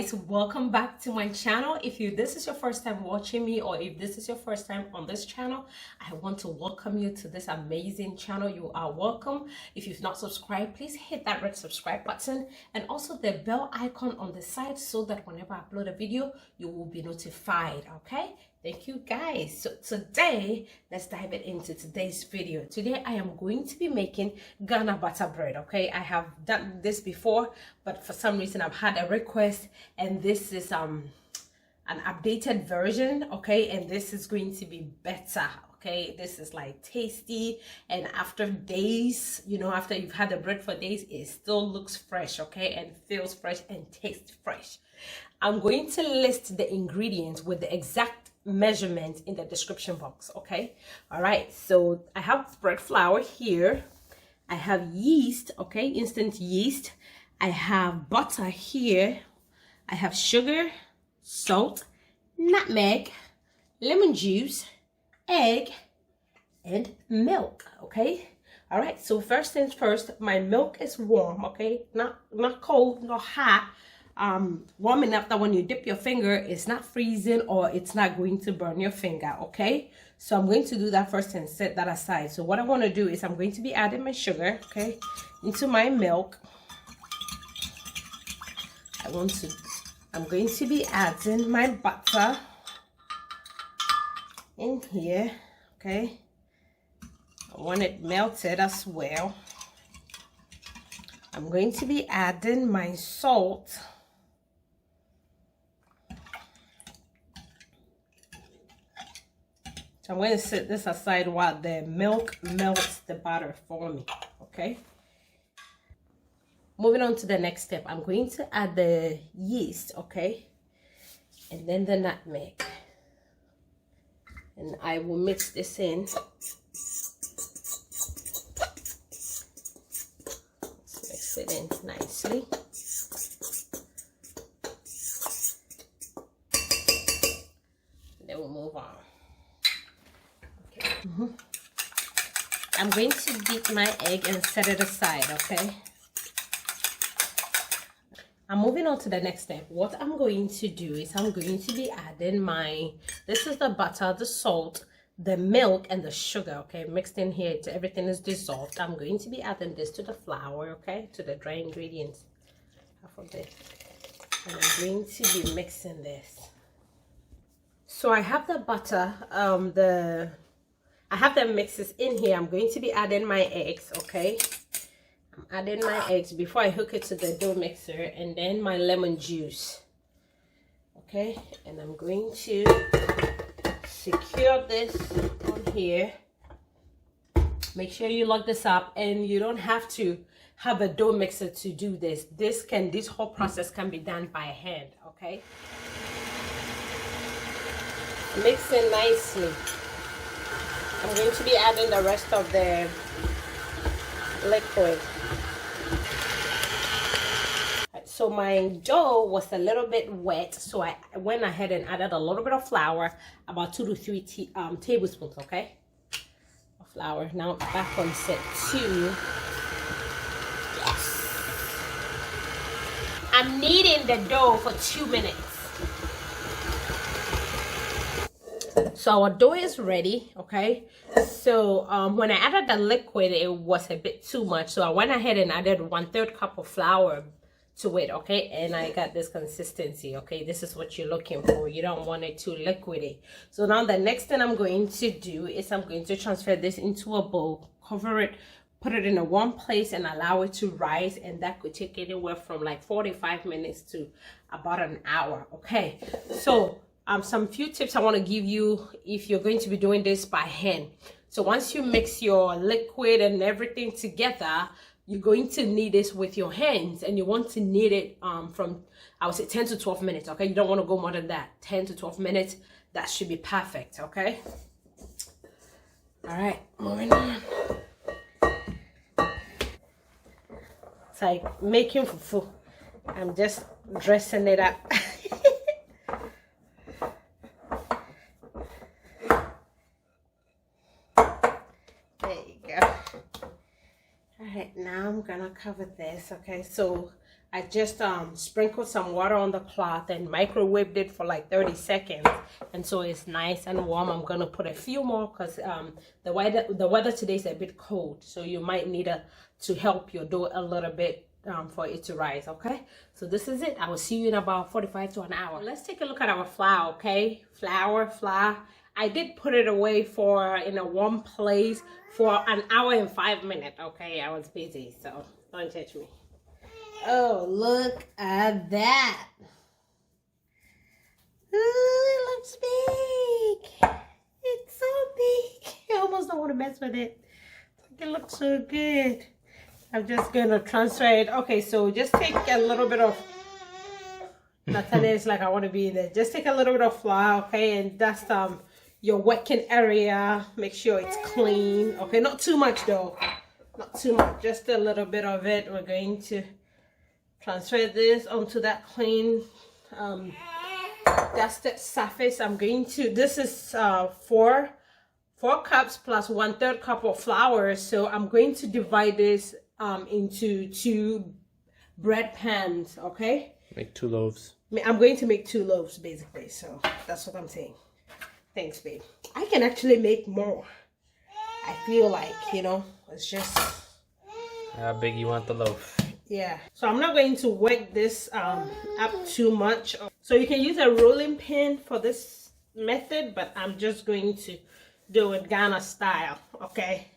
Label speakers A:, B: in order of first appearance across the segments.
A: guys, welcome back to my channel. If this is your first time watching me, or if this is your first time on this channel, I want to welcome you to this amazing channel. You are welcome. If you've not subscribed, please hit that red subscribe button and also the bell icon on the side so that whenever I upload a video, you will be notified. Okay, thank you guys. So today, let's dive into today's video. Today I am going to be making Ghana butter bread. Okay, I have done this before, but for some reason I've had a request, and this is an updated version. Okay, and this is going to be better. Okay, this is like tasty, and after days, you know, after you've had the bread for days, it still looks fresh. Okay, and feels fresh and tastes fresh. I'm going to list the ingredients with the exact measurement in the description box. Okay, all right, so I have bread flour here, I have yeast, okay, instant yeast, I have butter here, I have sugar, salt, nutmeg, lemon juice, egg, and milk. Okay, all right, so first things first, my milk is warm. Okay, not cold, not hot, warm enough that when you dip your finger, it's not freezing or it's not going to burn your finger. Okay, so I'm going to do that first and set that aside. So what I want to do is I'm going to be adding my sugar, okay, into my milk. I'm going to be adding my butter in here. Okay, I want it melted as well. I'm going to be adding my salt. So I'm going to set this aside while the milk melts the butter for me. Okay, moving on to the next step, I'm going to add the yeast, okay, and then the nutmeg, and I will mix this in. Let's mix it in nicely. And then we'll move on. Okay. I'm going to beat my egg and set it aside. Okay, I'm moving on to the next step. What I'm going to do is I'm going to be adding this is the butter, the salt, the milk, and the sugar. Okay, mixed in here till everything is dissolved. I'm going to be adding this to the flour, okay, to the dry ingredients, half of this, and I'm going to be mixing this. So I have the butter, I have the mixes in here. I'm going to be adding my eggs. Okay, I'm adding my eggs before I hook it to the dough mixer, and then my lemon juice. Okay, and I'm going to secure this on here. Make sure you lock this up, and you don't have to have a dough mixer to do this. This whole process can be done by hand. Okay, mix it nicely. I'm going to be adding the rest of the liquid. So my dough was a little bit wet, so I went ahead and added a little bit of flour, about 2 to 3 tablespoons, okay, of flour. Now back on set 2. Yes, I'm kneading the dough for 2 minutes. So our dough is ready. Okay, so when I added the liquid, it was a bit too much, so I went ahead and added 1/3 cup of flour to it. Okay, and I got this consistency. Okay, this is what you're looking for. You don't want it too liquidy. So now the next thing I'm going to do is I'm going to transfer this into a bowl, cover it, put it in a warm place, and allow it to rise, and that could take anywhere from like 45 minutes to about an hour. Okay, so some few tips I want to give you if you're going to be doing this by hand. So once you mix your liquid and everything together, you're going to knead this with your hands, and you want to knead it from, I would say, 10 to 12 minutes. Okay, you don't want to go more than that. 10 to 12 minutes, that should be perfect. Okay, all right, moving on. It's like making fufu. I'm just dressing it up. Now I'm gonna cover this. Okay, so I just sprinkled some water on the cloth and microwaved it for like 30 seconds. And so it's nice and warm. I'm going to put a few more because the weather today is a bit cold. So you might need to help your dough a little bit for it to rise, okay? So this is it. I will see you in about 45 to an hour. Let's take a look at our flour, okay? Flour. I did put it away in a warm place for an hour and 5 minutes, okay? I was busy, so don't touch me. Oh, look at that. Ooh, it looks big. It's so big. I almost don't want to mess with it. It looks so good. I'm just going to transfer it. Okay, so just take a little bit of, Nathaniel's like, I want to be in there. Just take a little bit of flour, okay, and dust your working area. Make sure it's clean. Okay, not too much though. Not too much, just a little bit of it. We're going to transfer this onto that clean dusted surface. I'm going to, this is 4 cups plus 1/3 cup of flour. So I'm going to divide this into 2 bread pans, okay?
B: Make 2 loaves.
A: I'm going to make 2 loaves basically, so that's what I'm saying. Thanks, babe. I can actually make more. I feel like, you know, it's just...
B: How big you want the loaf?
A: Yeah, so I'm not going to work this up too much. So you can use a rolling pin for this method, but I'm just going to do it Ghana style, okay?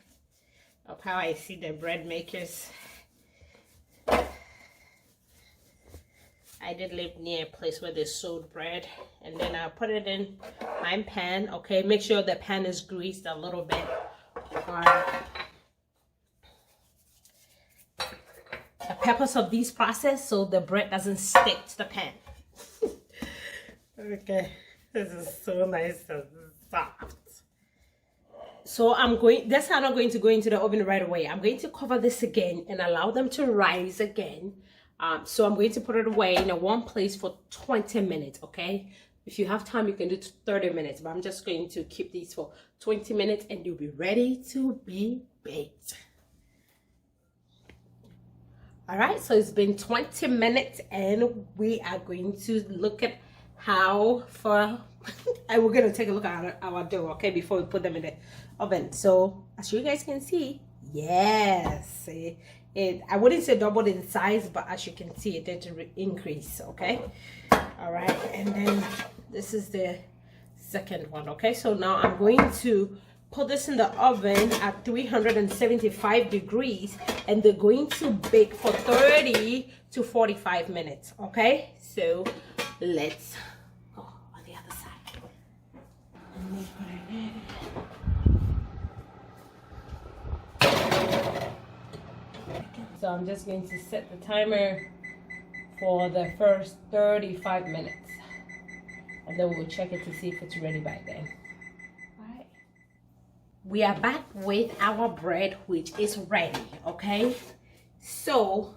A: Of how I see the bread makers. I did live near a place where they sold bread, and then I put it in my pan, okay? Make sure the pan is greased a little bit. The purpose of these process so the bread doesn't stick to the pan. Okay, this is so nice and soft. So that's how I'm not going to go into the oven right away. I'm going to cover this again and allow them to rise again. So I'm going to put it away in a warm place for 20 minutes, okay? If you have time, you can do 30 minutes, but I'm just going to keep these for 20 minutes and you'll be ready to be baked. All right, so it's been 20 minutes and we are going to look at how far, and we're going to take a look at our dough, okay, before we put them in the oven. So as you guys can see, yes, I wouldn't say doubled in size, but as you can see, it did increase, okay? All right, and then this is the second one, okay? So now I'm going to put this in the oven at 375 degrees, and they're going to bake for 30 to 45 minutes, okay? So let's go on the other side. So I'm just going to set the timer for the first 35 minutes, and then we'll check it to see if it's ready by then. We are back with our bread, which is ready, okay? So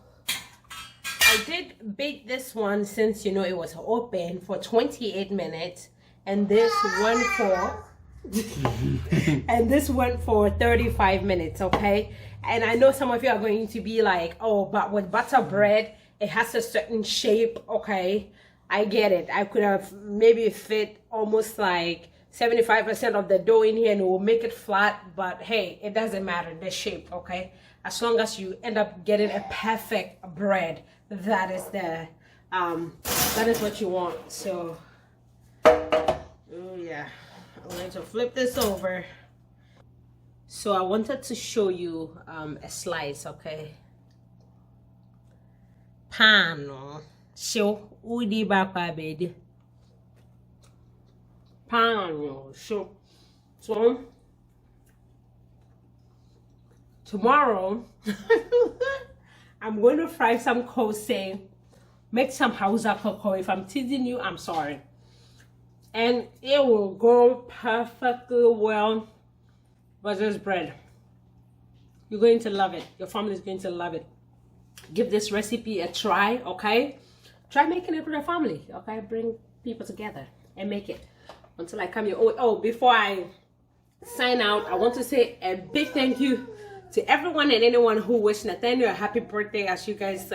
A: I did bake this one, since you know it was open, for 28 minutes, and this went for and this went for 35 minutes, okay? And I know some of you are going to be like, oh, but with butter bread it has a certain shape, okay? I get it. I could have maybe fit almost like 75% of the dough in here and it will make it flat, but hey, it doesn't matter the shape, okay? As long as you end up getting a perfect bread, that is what you want. So oh yeah, I'm going to flip this over. So I wanted to show you a slice, okay? Pan show udi bapa bedi. So tomorrow I'm going to fry some kose, make some Hausa cocoa. If I'm teasing you, I'm sorry. And it will go perfectly well with this bread. You're going to love it. Your family is going to love it. Give this recipe a try, okay? Try making it with your family, okay? Bring people together and make it. Until I come here. Oh, before I sign out, I want to say a big thank you to everyone and anyone who wished Nathaniel a happy birthday. As you guys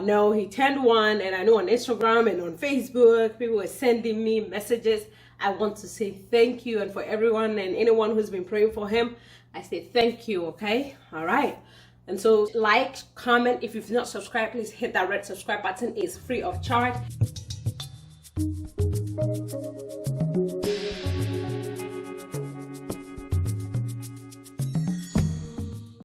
A: know he turned 1, and I know on Instagram and on Facebook people were sending me messages. I want to say thank you, and for everyone and anyone who's been praying for him, I say thank you. Okay, all right. And so like, comment. If you've not subscribed, please hit that red subscribe button. It's free of charge.